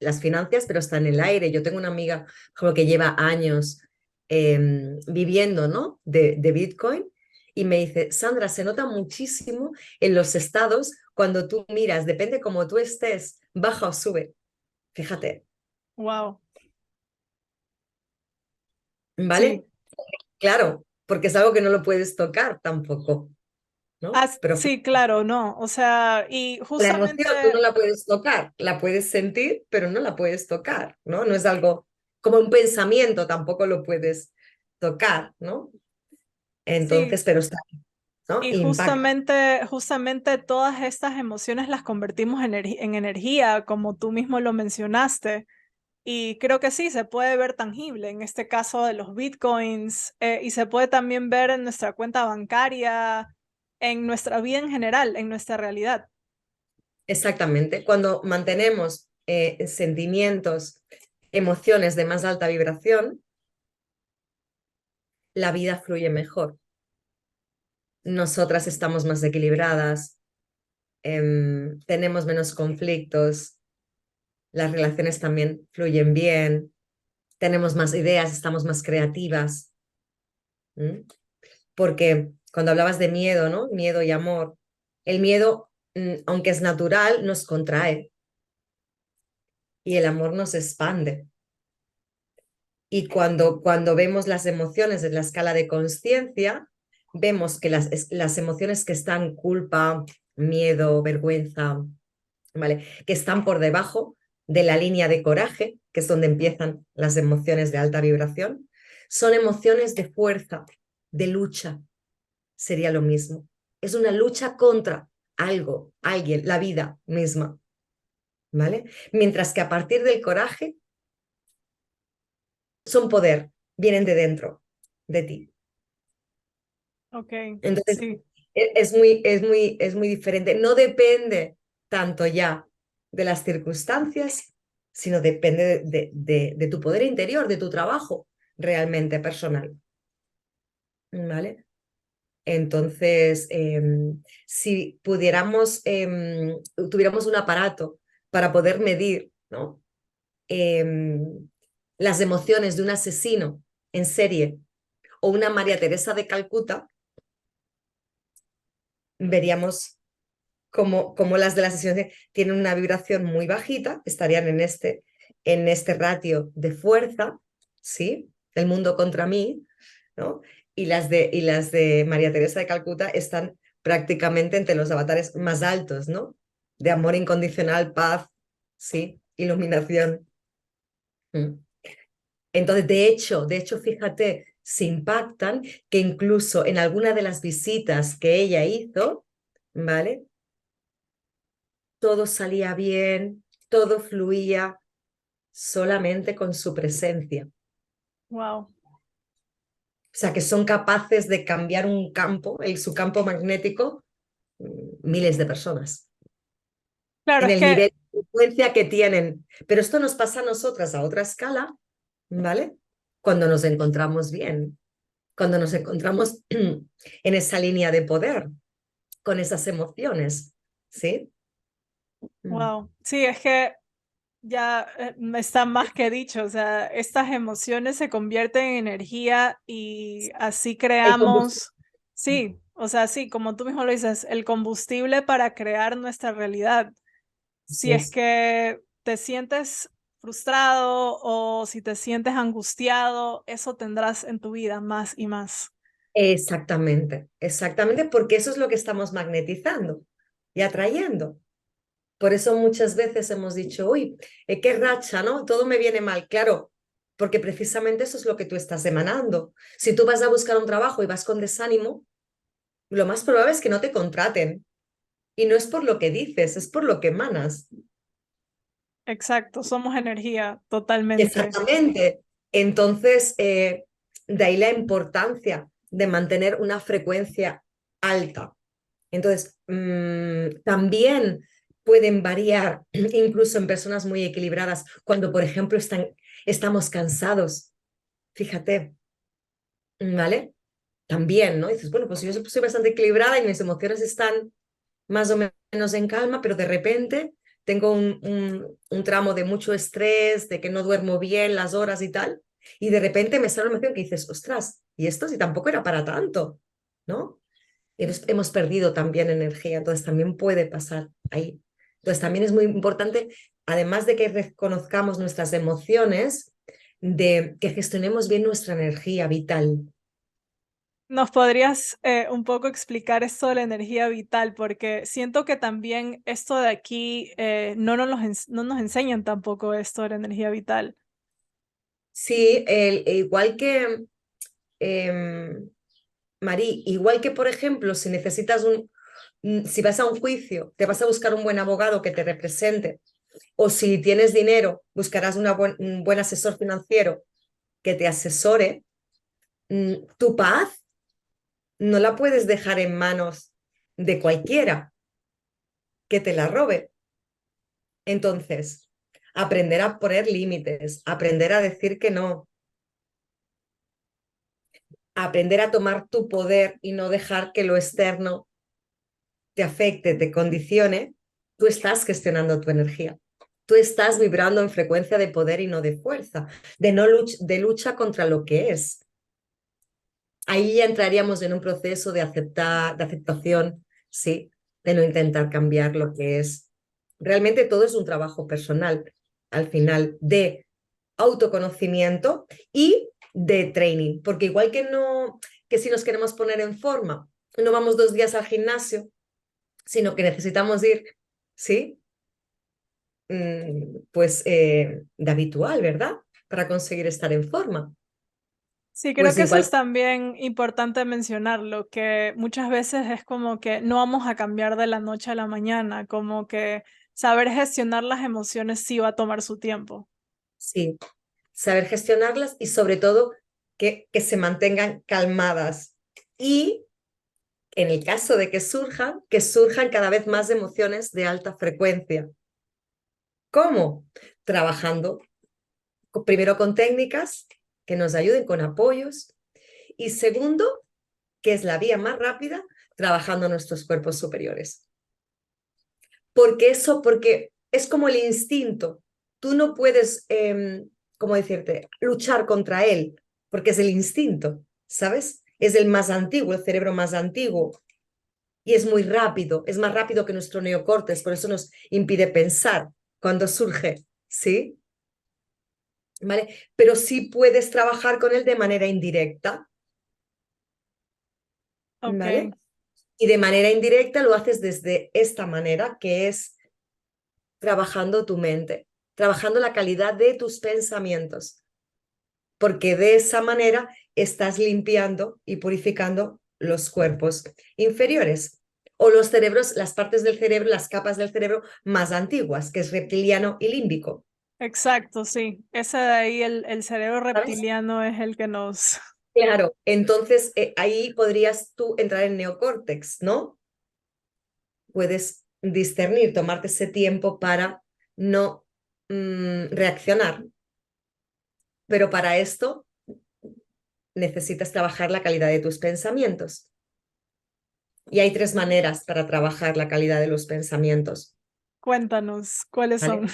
las finanzas, pero está en el aire. Yo tengo una amiga como que lleva años viviendo, ¿no? De Bitcoin y me dice, Sandra, se nota muchísimo en los estados cuando tú miras, depende cómo tú estés, baja o sube. Fíjate, Wow. Sí. ¿vale? Claro, porque es algo que no lo puedes tocar tampoco, ¿no? Pero Sí, claro, no. O sea, y la justamente, emoción tú no la puedes tocar, la puedes sentir, pero no la puedes tocar, ¿no? No es algo como un pensamiento, tampoco lo puedes tocar, ¿no? sí, Entonces, pero está, ¿no? y Impacta. justamente todas estas emociones las convertimos en energía, como tú mismo lo mencionaste. Y creo que sí, se puede ver tangible en este caso de los bitcoins, y se puede también ver en nuestra cuenta bancaria, en nuestra vida en general, en nuestra realidad. Exactamente. Cuando mantenemos sentimientos, emociones de más alta vibración, la vida fluye mejor. Nosotras estamos más equilibradas, tenemos menos conflictos, las relaciones también fluyen bien, tenemos más ideas, estamos más creativas. ¿Mm? Porque cuando hablabas de miedo, ¿no? Miedo y amor, el miedo, aunque es natural, nos contrae y el amor nos expande. Y cuando vemos las emociones en la escala de conciencia, vemos que las emociones que están culpa, miedo, vergüenza, ¿vale? Que están por debajo de la línea de coraje, que es donde empiezan las emociones de alta vibración, son emociones de fuerza, de lucha, sería lo mismo. Es una lucha contra algo, alguien, la vida misma, ¿vale? Mientras que a partir del coraje son poder, vienen de dentro de ti. Ok, Entonces, sí. es muy diferente. No depende tanto ya de las circunstancias, sino depende de tu poder interior, de tu trabajo realmente personal. ¿Vale? Entonces, si pudiéramos, tuviéramos un aparato para poder medir, ¿no? Las emociones de un asesino en serie o una María Teresa de Calcuta, veríamos como las de las sesiones tienen una vibración muy bajita, estarían en este ratio de fuerza, ¿sí? El mundo contra mí, ¿no? Y las de María Teresa de Calcuta están prácticamente entre los avatares más altos, ¿no? De amor incondicional, paz, ¿sí? Iluminación. Mm. Entonces, de hecho, fíjate, se impactan que incluso en alguna de las visitas que ella hizo, ¿vale? Todo salía bien, todo fluía solamente con su presencia. O Wow. sea, que son capaces de cambiar un campo, su campo magnético, miles de personas, Claro, en es el que nivel de frecuencia que tienen. Pero esto nos pasa a nosotras a otra escala, ¿vale? Cuando nos encontramos bien, cuando nos encontramos en esa línea de poder, con esas emociones, ¿sí? Mm. wow. Sí, es que ya está más que dicho, o sea, estas emociones se convierten en energía y así El combustible. creamos, sí, o sea, sí, como tú mismo lo dices, el combustible para crear nuestra realidad. Así Si es es. que te sientes frustrado o si te sientes angustiado, eso tendrás en tu vida más y más. Exactamente, exactamente, porque eso es lo que estamos magnetizando y atrayendo. Por eso muchas veces hemos dicho, uy, qué racha, ¿no? Todo me viene mal, claro, porque precisamente eso es lo que tú estás emanando. Si tú vas a buscar un trabajo y vas con desánimo, lo más probable es que no te contraten. Y no es por lo que dices, es por lo que emanas. Exacto, somos energía, totalmente. Exactamente. Entonces, de ahí la importancia de mantener una frecuencia alta. Entonces, también pueden variar, incluso en personas muy equilibradas, cuando, por ejemplo, estamos cansados. Fíjate, ¿vale? También, ¿no? Dices, bueno, pues yo soy bastante equilibrada y mis emociones están más o menos en calma, pero de repente tengo un tramo de mucho estrés, de que no duermo bien las horas y tal, y de repente me sale una emoción que dices, ostras, y esto si tampoco era para tanto, ¿no? Hemos perdido también energía, entonces también puede pasar ahí. Entonces también es muy importante, además de que reconozcamos nuestras emociones, de que gestionemos bien nuestra energía vital. ¿Nos podrías un poco explicar esto de la energía vital? Porque siento que también esto de aquí no nos enseñan tampoco esto de la energía vital. Sí, igual que, em, Marí, igual que, por ejemplo, si vas a un juicio, te vas a buscar un buen abogado que te represente O si tienes dinero, buscarás un buen asesor financiero que te asesore. Tu paz no la puedes dejar en manos de cualquiera que te la robe. Entonces, aprender a poner límites, aprender a decir que no, aprender a tomar tu poder y no dejar que lo externo te afecte, te condicione, tú estás gestionando tu energía. Tú estás vibrando en frecuencia de poder y no de fuerza, de lucha contra lo que es. Ahí ya entraríamos en un proceso de aceptar, de aceptación, sí, de no intentar cambiar lo que es. Realmente todo es un trabajo personal, al final, de autoconocimiento y de training, porque igual que no, que si nos queremos poner en forma, no vamos 2 días al gimnasio, sino que necesitamos ir, ¿sí? Pues de habitual, ¿verdad? Para conseguir estar en forma. Sí, creo Pues que eso igual, es también importante mencionarlo, que muchas veces es como que no vamos a cambiar de la noche a la mañana, como que saber gestionar las emociones sí va a tomar su tiempo. sí, saber gestionarlas y sobre todo que se mantengan calmadas. Y en el caso de que surjan cada vez más emociones de alta frecuencia. ¿Cómo? Trabajando primero con técnicas que nos ayuden con apoyos y segundo, que es la vía más rápida, trabajando nuestros cuerpos superiores. Porque es como el instinto. Tú no puedes, ¿cómo decirte?, luchar contra él, porque es el instinto, ¿sabes? Es el más antiguo, el cerebro más antiguo. Y es muy rápido, es más rápido que nuestro neocortes, por eso nos impide pensar cuando surge, ¿sí? ¿Vale? Pero sí puedes trabajar con él de manera indirecta, Ok, ¿vale? Y de manera indirecta lo haces desde esta manera, que es trabajando tu mente, trabajando la calidad de tus pensamientos, porque de esa manera estás limpiando y purificando los cuerpos inferiores o los cerebros, las partes del cerebro, las capas del cerebro más antiguas, que es reptiliano y límbico. exacto, sí. Ese de ahí, el cerebro ¿Sabes? reptiliano es el que nos... Claro, entonces ahí podrías tú entrar en neocórtex, ¿no? Puedes discernir, tomarte ese tiempo para no reaccionar. Pero para esto necesitas trabajar la calidad de tus pensamientos. Y hay 3 maneras para trabajar la calidad de los pensamientos, Cuéntanos, ¿cuáles son? ¿vale?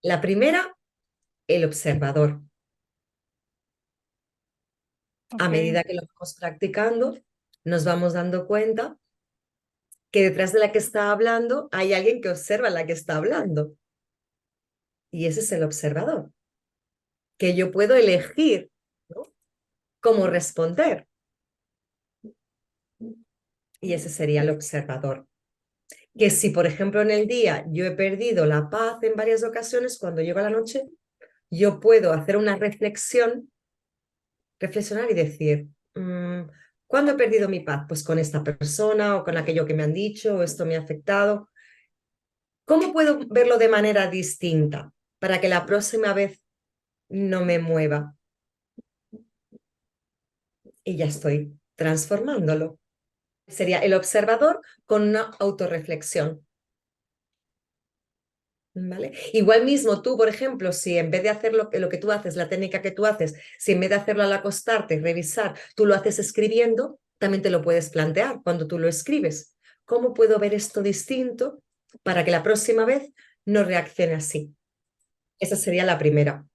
La primera, el observador. A Ok, medida que lo vamos practicando, nos vamos dando cuenta que detrás de la que está hablando hay alguien que observa a la que está hablando. Y ese es el observador, que yo puedo elegir, ¿no?, cómo responder. Y ese sería el observador. Que si, por ejemplo, en el día yo he perdido la paz en varias ocasiones, cuando llega la noche, yo puedo hacer una reflexión, reflexionar y decir, ¿cuándo he perdido mi paz? Pues con esta persona o con aquello que me han dicho o esto me ha afectado. ¿Cómo puedo verlo de manera distinta para que la próxima vez no me mueva? Y ya estoy transformándolo. Sería el observador con una autorreflexión. ¿Vale? Igual mismo tú, por ejemplo, si en vez de hacer lo que tú haces, la técnica que tú haces, si en vez de hacerlo al acostarte, revisar, tú lo haces escribiendo, también te lo puedes plantear cuando tú lo escribes. ¿Cómo puedo ver esto distinto para que la próxima vez no reaccione así? Esa sería la primera.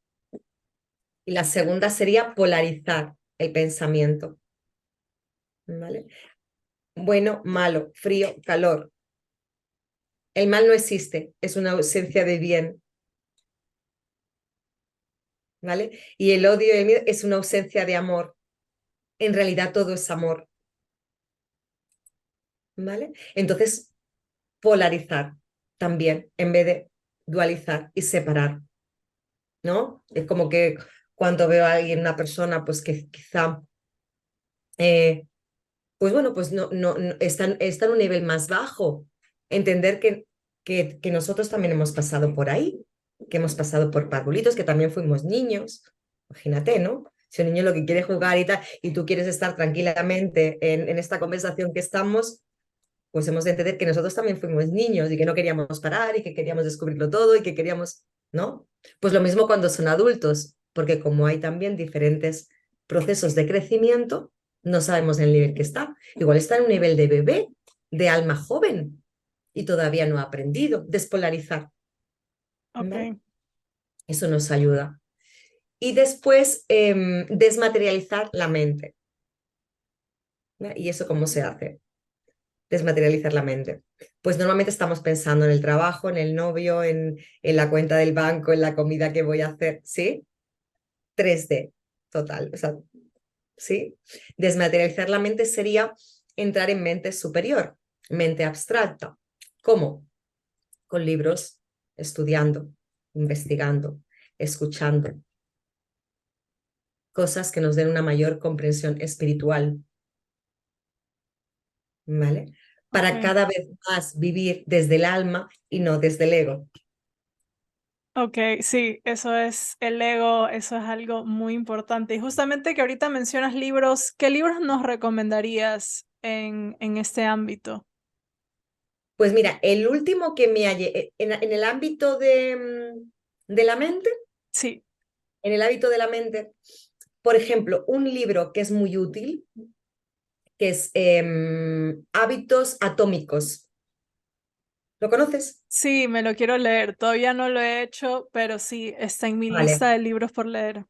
Y la segunda sería polarizar el pensamiento. ¿Vale? Bueno, malo, frío, calor. El mal no existe, es una ausencia de bien. ¿Vale? Y el odio y el miedo es una ausencia de amor. En realidad todo es amor, ¿vale? Entonces, polarizar también, en vez de dualizar y separar, ¿no? Es como que cuando veo a alguien, una persona, pues que quizá, pues bueno, pues está en un nivel más bajo, entender que que nosotros también hemos pasado por ahí, que hemos pasado por parvulitos, que también fuimos niños. Imagínate, ¿no? Si un niño lo que quiere jugar y tal, y tú quieres estar tranquilamente en esta conversación que estamos, pues hemos de entender que nosotros también fuimos niños y que no queríamos parar y que queríamos descubrirlo todo y que queríamos, ¿no? Pues lo mismo cuando son adultos, porque como hay también diferentes procesos de crecimiento, no sabemos el nivel que está. Igual está en un nivel de bebé, de alma joven, y todavía no ha aprendido despolarizar. ¿Vale? Ok, Eso nos ayuda. Y después desmaterializar la mente. ¿Vale? ¿Y eso cómo se hace? Desmaterializar la mente. Pues normalmente estamos pensando en el trabajo, en el novio, en la cuenta del banco, en la comida que voy a hacer, ¿sí? 3D, total. O sea, ¿sí? Desmaterializar la mente sería entrar en mente superior, mente abstracta. ¿Cómo? Con libros, estudiando, investigando, escuchando, cosas que nos den una mayor comprensión espiritual, ¿vale? Para ok. cada vez más vivir desde el alma y no desde el ego. Ok, sí, eso es el ego, eso es algo muy importante. Y justamente que ahorita mencionas libros, ¿qué libros nos recomendarías en este ámbito? Pues mira, el último que me hallé en el ámbito de la mente, Sí, en el hábito de la mente, por ejemplo, un libro que es muy útil, que es Hábitos Atómicos. ¿Lo conoces? sí, me lo quiero leer. Todavía no lo he hecho, pero sí, está en mi lista Vale, de libros por leer.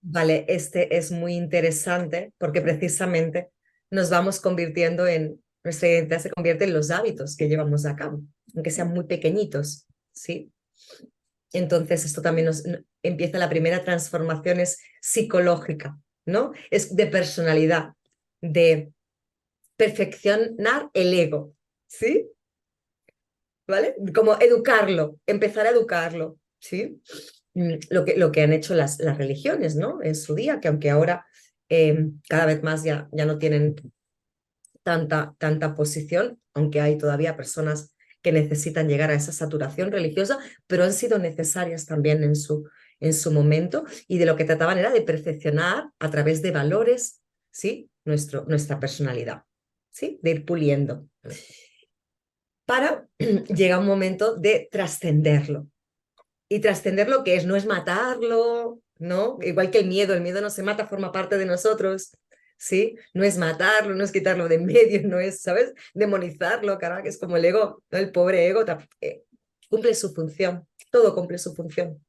vale, este es muy interesante porque precisamente nos vamos convirtiendo nuestra identidad se convierte en los hábitos que llevamos a cabo, aunque sean muy pequeñitos, ¿sí? Entonces, esto también empieza la primera transformación, es psicológica, ¿no? Es de personalidad, de perfeccionar el ego, ¿sí? ¿Vale? Como educarlo, empezar a educarlo, ¿sí? Lo que han hecho las religiones, ¿no? En su día, que aunque ahora cada vez más ya no tienen tanta posición, aunque hay todavía personas que necesitan llegar a esa saturación religiosa, pero han sido necesarias también en su momento y de lo que trataban era de perfeccionar a través de valores, ¿sí? Nuestra personalidad, ¿sí? De ir puliendo para llegar un momento de trascenderlo. Y trascender lo que es, no es matarlo, ¿no? Igual que el miedo no se mata, forma parte de nosotros, ¿sí? No es matarlo, no es quitarlo de en medio, no es, ¿sabes? Demonizarlo, carajo, que es como el ego, ¿no? El pobre ego cumple su función, todo cumple su función.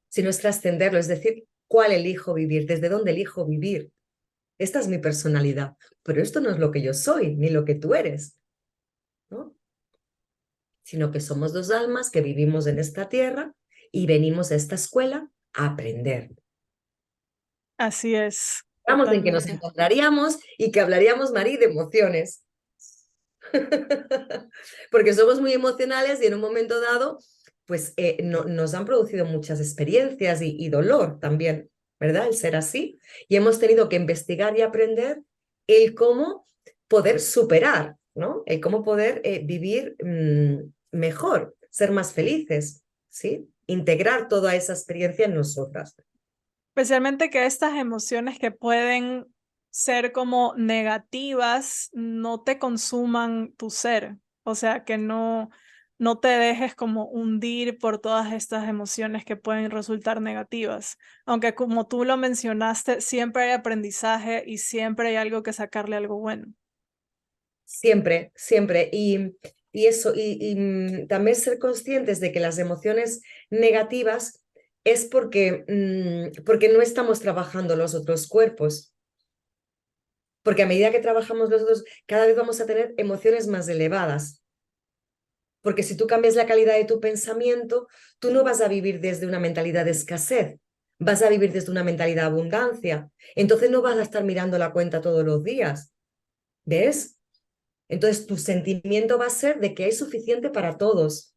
Si no es trascenderlo, es decir, ¿cuál elijo vivir? ¿Desde dónde elijo vivir? Esta es mi personalidad, pero esto no es lo que yo soy, ni lo que tú eres, ¿no? Sino que somos dos almas que vivimos en esta tierra y venimos a esta escuela a aprender. Así es, Vamos en que nos totalmente. encontraríamos y que hablaríamos, Marí, de emociones. Porque somos muy emocionales y en un momento dado, pues nos han producido muchas experiencias y dolor también, ¿verdad? El ser así. Y hemos tenido que investigar y aprender el cómo poder superar, ¿no? El cómo poder vivir mejor, ser más felices, ¿sí? Integrar toda esa experiencia en nosotras. Especialmente que estas emociones que pueden ser como negativas no te consuman tu ser. O sea, que no te dejes como hundir por todas estas emociones que pueden resultar negativas. Aunque como tú lo mencionaste, siempre hay aprendizaje y siempre hay algo que sacarle algo bueno. Siempre, siempre. Y eso, también ser conscientes de que las emociones negativas es porque no estamos trabajando los otros cuerpos. Porque a medida que trabajamos los otros, cada vez vamos a tener emociones más elevadas. Porque si tú cambias la calidad de tu pensamiento, tú no vas a vivir desde una mentalidad de escasez, vas a vivir desde una mentalidad de abundancia. Entonces no vas a estar mirando la cuenta todos los días. ¿Ves? Entonces, tu sentimiento va a ser de que hay suficiente para todos,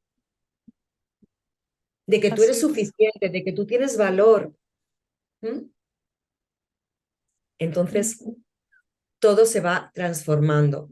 de que tú eres Así es. suficiente, de que tú tienes valor. ¿Mm? Entonces, todo se va transformando.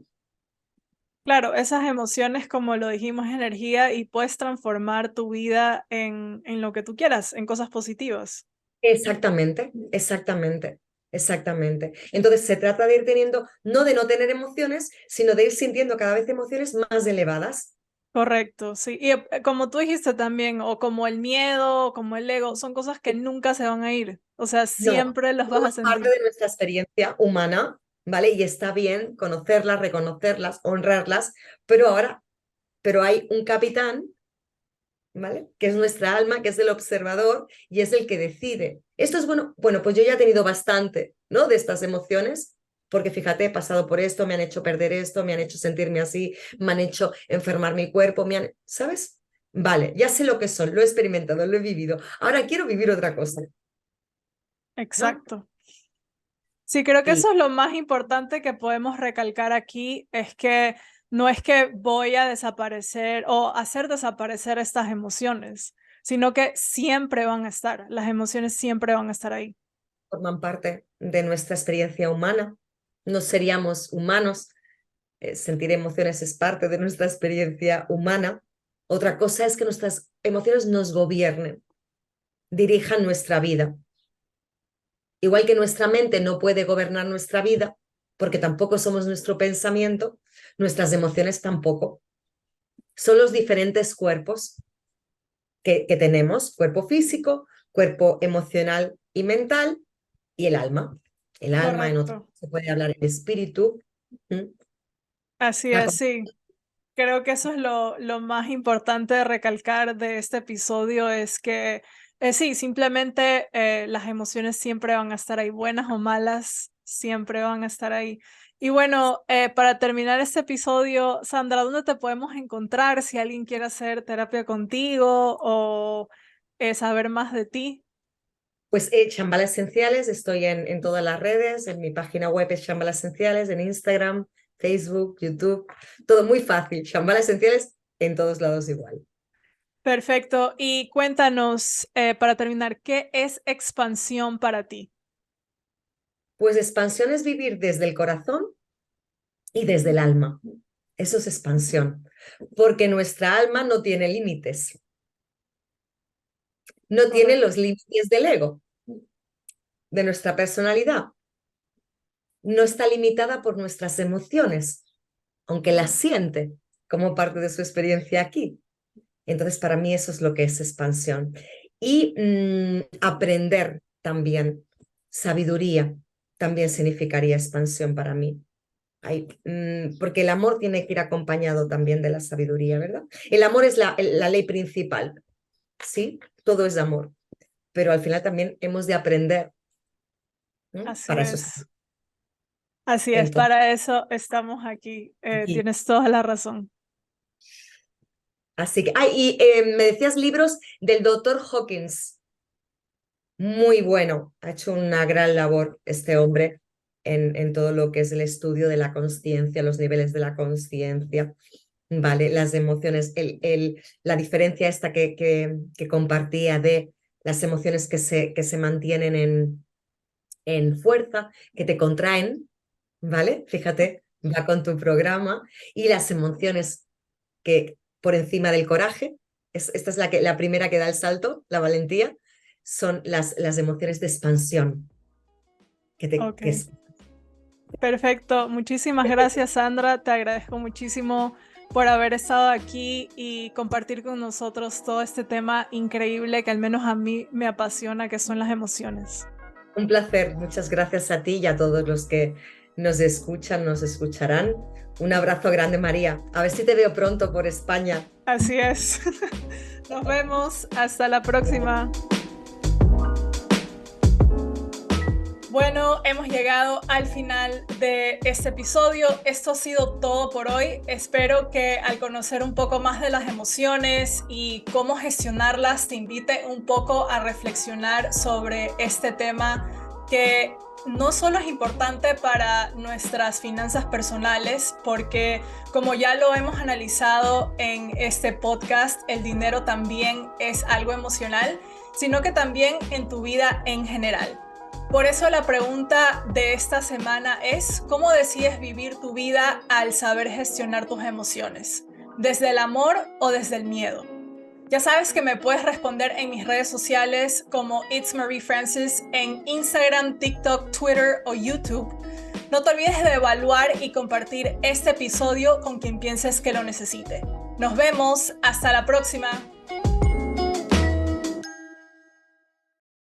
Claro, esas emociones, como lo dijimos, es energía y puedes transformar tu vida en lo que tú quieras, en cosas positivas. Exactamente, exactamente, exactamente. Entonces se trata de ir teniendo, no de no tener emociones, sino de ir sintiendo cada vez emociones más elevadas. Correcto, sí. Y como tú dijiste también, o como el miedo, o como el ego, son cosas que nunca se van a ir. O sea, No, siempre los vas a forman parte sentir. de nuestra experiencia humana, ¿vale? Y está bien conocerlas, reconocerlas, honrarlas, pero ahora, pero hay un capitán, ¿vale? Que es nuestra alma, que es el observador y es el que decide. Esto es bueno, bueno, pues yo ya he tenido bastante, ¿no? De estas emociones, porque fíjate, he pasado por esto, me han hecho perder esto, me han hecho sentirme así, me han hecho enfermar mi cuerpo, ¿sabes? Vale, ya sé lo que son, lo he experimentado, lo he vivido. Ahora quiero vivir otra cosa, ¿no? Exacto. Sí, creo que Y eso es lo más importante que podemos recalcar aquí, es que no es que voy a desaparecer o hacer desaparecer estas emociones, sino que siempre van a estar, las emociones siempre van a estar ahí. forman parte de nuestra experiencia humana. No seríamos humanos. Sentir emociones es parte de nuestra experiencia humana. Otra cosa es que nuestras emociones nos gobiernen, dirijan nuestra vida. Igual que nuestra mente no puede gobernar nuestra vida, porque tampoco somos nuestro pensamiento, nuestras emociones tampoco. Son los diferentes cuerpos que tenemos, cuerpo físico, cuerpo emocional y mental, y el alma. El alma, en otro Correcto. se puede hablar el espíritu. Así Una es, cosa- sí. Creo que eso es lo más importante de recalcar de este episodio, es que sí, simplemente las emociones siempre van a estar ahí, buenas o malas, siempre van a estar ahí. Y bueno, para terminar este episodio, Sandra, ¿dónde te podemos encontrar si alguien quiere hacer terapia contigo o saber más de ti? Pues Shambhala Esenciales, estoy en todas las redes, en mi página web es Shambhala Esenciales, en Instagram, Facebook, YouTube, todo muy fácil. Shambhala Esenciales en todos lados igual. Perfecto. Y cuéntanos, para terminar, ¿qué es expansión para ti? Pues expansión es vivir desde el corazón y desde el alma. Eso es expansión, porque nuestra alma no tiene límites, no tiene Correcto. los límites del ego, de nuestra personalidad, no está limitada por nuestras emociones, aunque las siente como parte de su experiencia aquí. Entonces, para mí eso es lo que es expansión. Y aprender también, sabiduría, también significaría expansión para mí. Porque el amor tiene que ir acompañado también de la sabiduría, ¿verdad? El amor es la ley principal, ¿sí? Todo es amor, pero al final también hemos de aprender, ¿no? Así Para eso es. Así es, entonces, para eso estamos aquí. aquí. Tienes toda la razón. Así que, me decías libros del doctor Hawkins. Muy bueno, ha hecho una gran labor este hombre en todo lo que es el estudio de la consciencia, los niveles de la consciencia, ¿vale? Las emociones, la diferencia esta que compartía de las emociones que se mantienen en fuerza, que te contraen, ¿vale? Fíjate, va con tu programa, y las emociones que por encima del coraje, esta es la primera que da el salto, la valentía, son las emociones de expansión. Que te, Ok, que es, perfecto. Muchísimas gracias, Sandra. Te agradezco muchísimo por haber estado aquí y compartir con nosotros todo este tema increíble que al menos a mí me apasiona, que son las emociones. un placer, muchas gracias a ti y a todos los que nos escuchan, nos escucharán. Un abrazo grande, María. A ver si te veo pronto por España. Así es. Nos vemos. Hasta la próxima. Bueno, hemos llegado al final de este episodio. Esto ha sido todo por hoy. Espero que al conocer un poco más de las emociones y cómo gestionarlas, te invite un poco a reflexionar sobre este tema que no solo es importante para nuestras finanzas personales, porque como ya lo hemos analizado en este podcast, el dinero también es algo emocional, sino que también en tu vida en general. Por eso la pregunta de esta semana es, ¿cómo decides vivir tu vida al saber gestionar tus emociones? ¿Desde el amor o desde el miedo? Ya sabes que me puedes responder en mis redes sociales como It's Marie Francis en Instagram, TikTok, Twitter o YouTube. No te olvides de evaluar y compartir este episodio con quien pienses que lo necesite. Nos vemos, hasta la próxima.